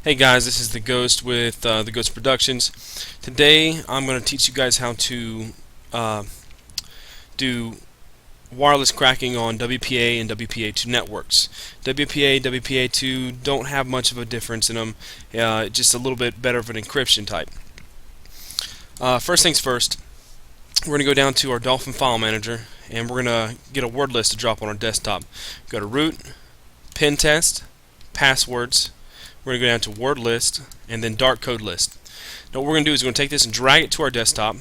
Hey guys, this is the Ghost with the Ghost Productions. Today I'm going to teach you guys how to do wireless cracking on WPA and WPA2 networks. WPA, WPA2 don't have much of a difference in them, just a little bit better of an encryption type. First things first, we're going to go down to our Dolphin File Manager and we're going to get a word list to drop on our desktop. Go to Root, Pen Test, Passwords. We're going to go down to word list and then dark code list. Now what we're going to do is we're going to take this and drag it to our desktop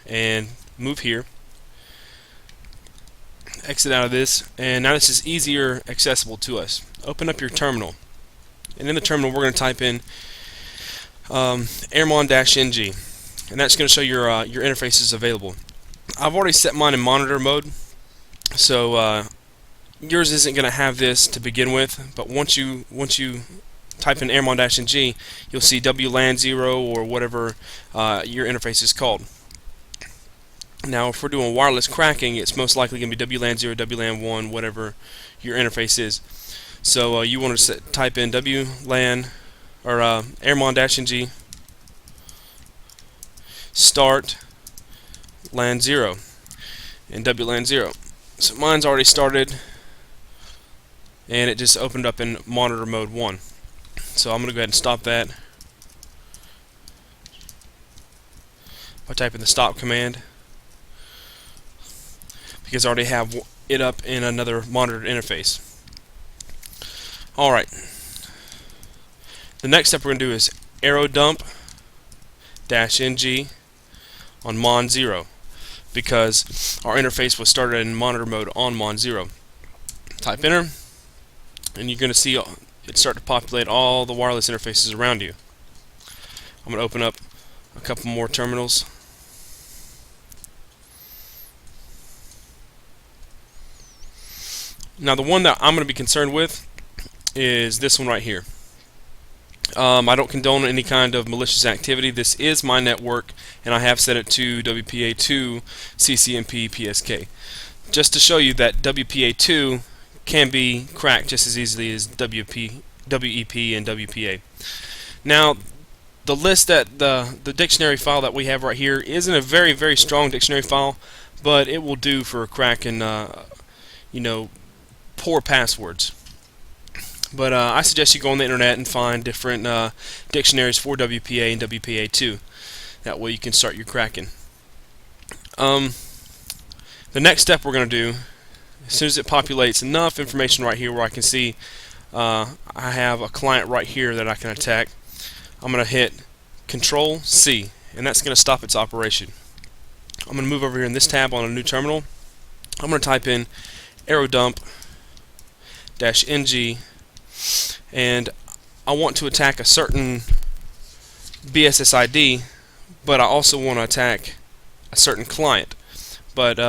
and move here. Exit out of this, and now this is easier accessible to us. Open up your terminal, and in the terminal we're going to type in airmon-ng, and that's going to show your interfaces available. I've already set mine in monitor mode, so yours isn't going to have this to begin with, but once you type in airmon-ng, you'll see WLAN 0 or whatever your interface is called. Now if we're doing wireless cracking, it's most likely going to be WLAN 0, WLAN 1, whatever your interface is. So you want to type in WLAN or airmon-ng start LAN 0 and WLAN 0. So mine's already started and it just opened up in monitor mode 1. So I'm going to go ahead and stop that by typing the stop command, because I already have it up in another monitored interface. Alright, the next step we're going to do is arrow dump -ng on mon 0, because our interface was started in monitor mode on mon 0. Type enter and you're going to see it start to populate all the wireless interfaces around you. I'm going to open up a couple more terminals. Now the one that I'm going to be concerned with is this one right here. I don't condone any kind of malicious activity. This is my network and I have set it to WPA2 CCNP PSK, just to show you that WPA2 can be cracked just as easily as WEP and WPA. Now the list that the dictionary file that we have right here isn't a very strong dictionary file, but it will do for cracking poor passwords. But I suggest you go on the internet and find different dictionaries for WPA and WPA2. That way you can start your cracking. The next step we're going to do, as soon as it populates enough information right here where I can see I have a client right here that I can attack, I'm going to hit Control C, and that's going to stop its operation. I'm going to move over here in this tab on a new terminal. I'm going to type in arrow dump -ng, and I want to attack a certain BSSID, but I also want to attack a certain client. But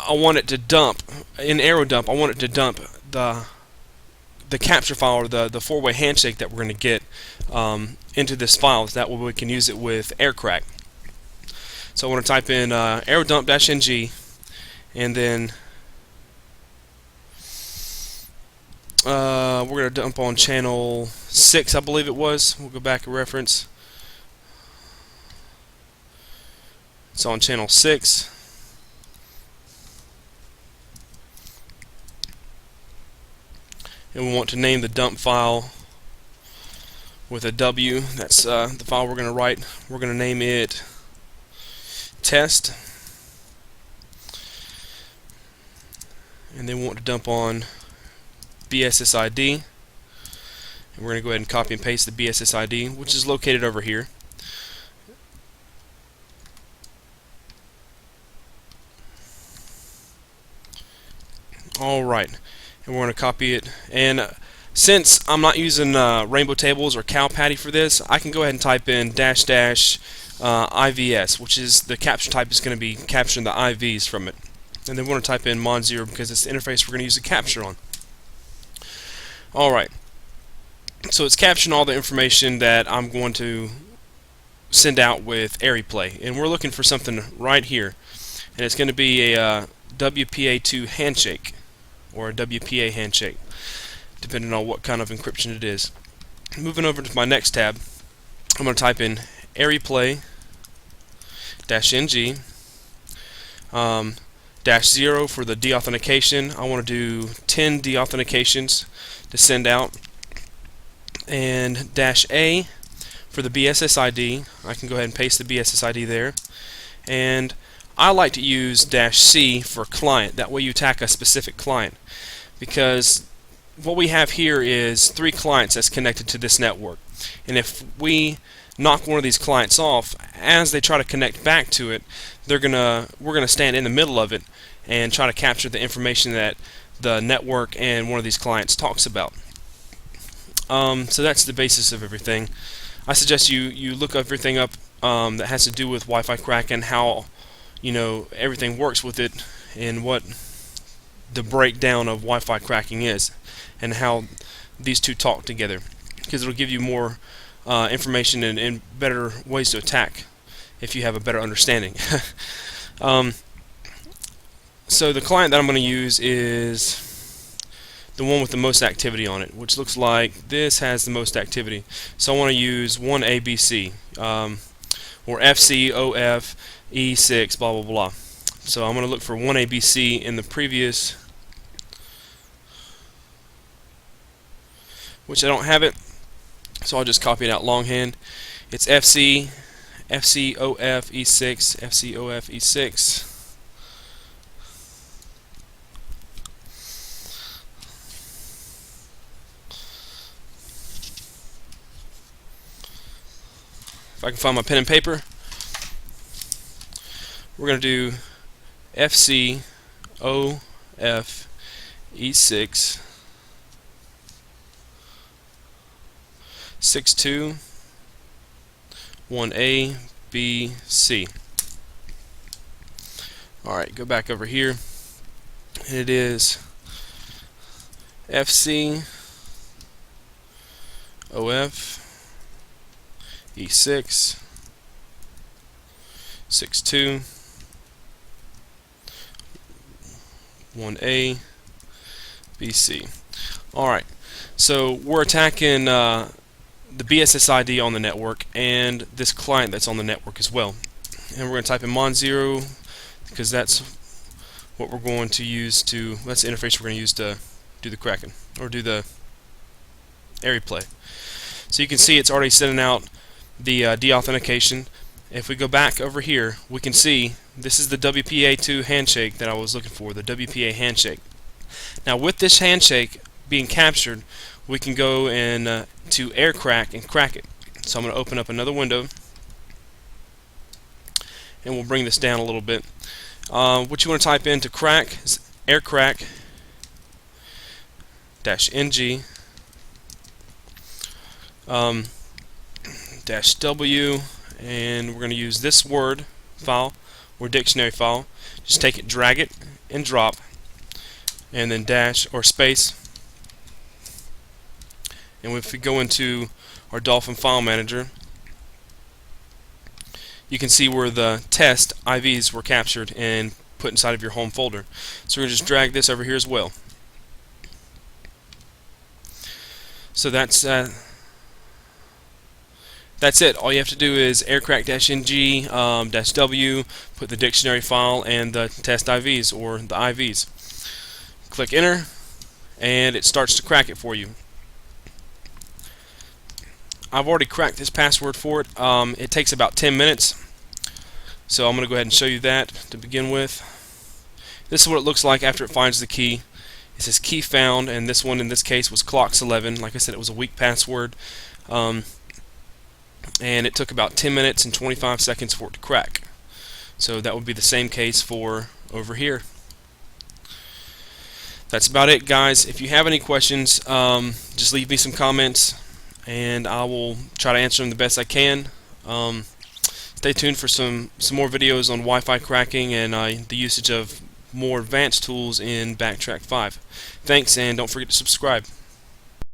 I want it to dump, in arrow dump, I want it to dump the capture file, or the four-way handshake that we're going to get into this file. That way we can use it with aircrack. So I want to type in arrow dump -ng, and then we're going to dump on channel 6, I believe it was. We'll go back and reference. It's on channel 6. And we want to name the dump file with a W. That's the file we're going to write. We're going to name it test. And then we want to dump on BSSID. And we're going to go ahead and copy and paste the BSSID, which is located over here. Alright, and we're going to copy it, and since I'm not using rainbow tables or cow patty for this, I can go ahead and type in --IVS, which is the capture type is going to be capturing the IVs from it. And then we want to type in mon 0 because it's the interface we're going to use the capture on. Alright, so it's capturing all the information that I'm going to send out with AirPlay, and we're looking for something right here, and it's going to be a WPA2 handshake, or a WPA handshake, depending on what kind of encryption it is. Moving over to my next tab, I'm going to type in AreaPlay -ng -0 for the deauthentication. I want to do 10 deauthentications to send out, and -A for the BSSID. I can go ahead and paste the BSSID there, and I like to use -C for client. That way you attack a specific client, because what we have here is 3 clients that's connected to this network, and if we knock one of these clients off, as they try to connect back to it, we're gonna stand in the middle of it and try to capture the information that the network and one of these clients talks about. So that's the basis of everything. I suggest you look everything up that has to do with Wi-Fi cracking, how everything works with it, and what the breakdown of Wi-Fi cracking is, and how these two talk together, because it'll give you more information and better ways to attack if you have a better understanding. So the client that I'm going to use is the one with the most activity on it, which looks like this has the most activity. So I want to use 1ABC or FCOF E6 blah blah blah. So I'm going to look for 1ABC in the previous, which I don't have it, so I'll just copy it out longhand. It's FCOF E6, FCOF E6. If I can find my pen and paper, we're going to do FCOF E6 62 1A B C. Alright, go back over here, and it is FCOF E6 62 1A B C. Alright, so we're attacking the BSSID on the network and this client that's on the network as well. And we're going to type in mon0 because that's what we're going to use to, that's the interface we're going to use to do the cracking, or do the AreaPlay. So you can see it's already sending out the deauthentication. If we go back over here, we can see this is the WPA2 handshake that I was looking for, the WPA handshake. Now with this handshake being captured, we can go in to AirCrack and crack it. So I'm going to open up another window, and we'll bring this down a little bit. What you want to type in to crack is AirCrack -ng -w, and we're going to use this word file or dictionary file. Just take it, drag it, and drop, and then dash or space. And if we go into our Dolphin file manager, you can see where the test IVs were captured and put inside of your home folder. So we're going to just drag this over here as well. So that's it. All you have to do is aircrack-ng -w, put the dictionary file and the test IVs or the IVs. Click enter, and it starts to crack it for you. I've already cracked this password for it. It takes about 10 minutes. So I'm going to go ahead and show you that to begin with. This is what it looks like after it finds the key. It says key found, and this one in this case was clocks11. Like I said, it was a weak password. And it took about 10 minutes and 25 seconds for it to crack. So that would be the same case for over here. That's about it, guys. If you have any questions, just leave me some comments, and I will try to answer them the best I can. Stay tuned for some more videos on Wi-Fi cracking and the usage of more advanced tools in Backtrack 5. Thanks, and don't forget to subscribe.